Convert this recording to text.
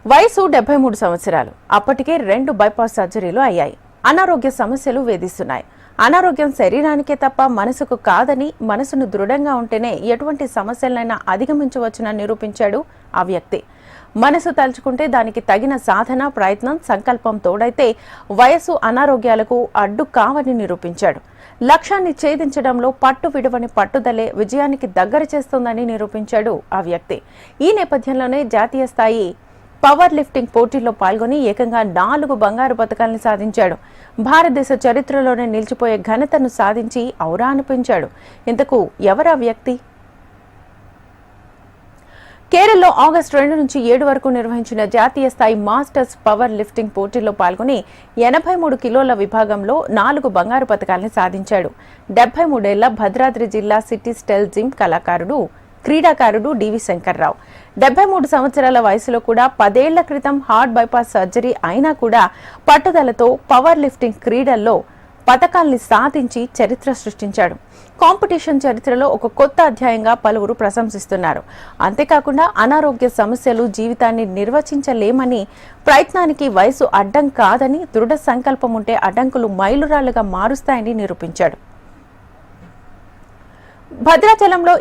వయసు 73 సంవత్సరాలు. అప్పటికే 2 బైపాస్ సర్జరీలు అయ్యాయి. అనారోగ్య సమస్యలు వేధిస్తున్నాయి. అనారోగ్యం శరీరానికే తప్ప మనసుకు కాదని, మనసును దృఢంగా ఉంటేనే ఎటువంటి సమస్యలైనా అధిగమించవచ్చునని నిరూపించాడు ఆ వ్యక్తి. మనసు తలుచుకుంటే దానికి తగిన సాధన, ప్రయత్నం, సంకల్పం తోడైతే వయసు అనారోగ్యాలకు అడ్డు కావని నిరూపించాడు. లక్ష్యాన్ని ఛేదించడంలో పట్టు విడవని పట్టుదలే విజయానికి దగ్గర చేస్తుందని నిరూపించాడు ఆ వ్యక్తి. ఈ నేపథ్యంలోనే జాతీయ స్థాయి పవర్ లిఫ్టింగ్ పోటీల్లో పాల్గొని ఏకంగా 4 బంగారు పతకాలను సాధించాడు. భారతదేశ చరిత్రలోనే నిలిచిపోయే ఘనతను సాధించి ఔరా అనిపించాడు. ఇంతకు ఎవరా వ్యక్తి? కేరళలో ఆగస్టు 2 నుంచి 7 వరకు నిర్వహించిన జాతీయ స్థాయి మాస్టర్స్ పవర్ లిఫ్టింగ్ పోటీల్లో పాల్గొని 83 కిలోల విభాగంలో 4 బంగారు పతకాలను సాధించాడు. 73 ఏళ్ల భద్రాద్రి జిల్లా సిటీ స్టైల్ జిమ్ క్రీడాకారుడు డివి శంకర్రావు. 73 సంవత్సరాల వయసులో కూడా 10 ఏళ్ల క్రితం హార్ట్ బైపాస్ సర్జరీ అయినా కూడా పట్టుదలతో పవర్ లిఫ్టింగ్ క్రీడల్లో పతకాల్ని సాధించి చరిత్ర సృష్టించాడు. కాంపిటీషన్ చరిత్రలో ఒక కొత్త అధ్యాయంగా పలువురు ప్రశంసిస్తున్నారు. అంతేకాకుండా అనారోగ్య సమస్యలు జీవితాన్ని నిర్వచించలేమని, ప్రయత్నానికి వయసు అడ్డం కాదని, దృఢ సంకల్పం ఉంటే అడ్డంకులు మైలురాళ్లుగా మారుస్తాయని నిరూపించాడు. భద్రాచలంలో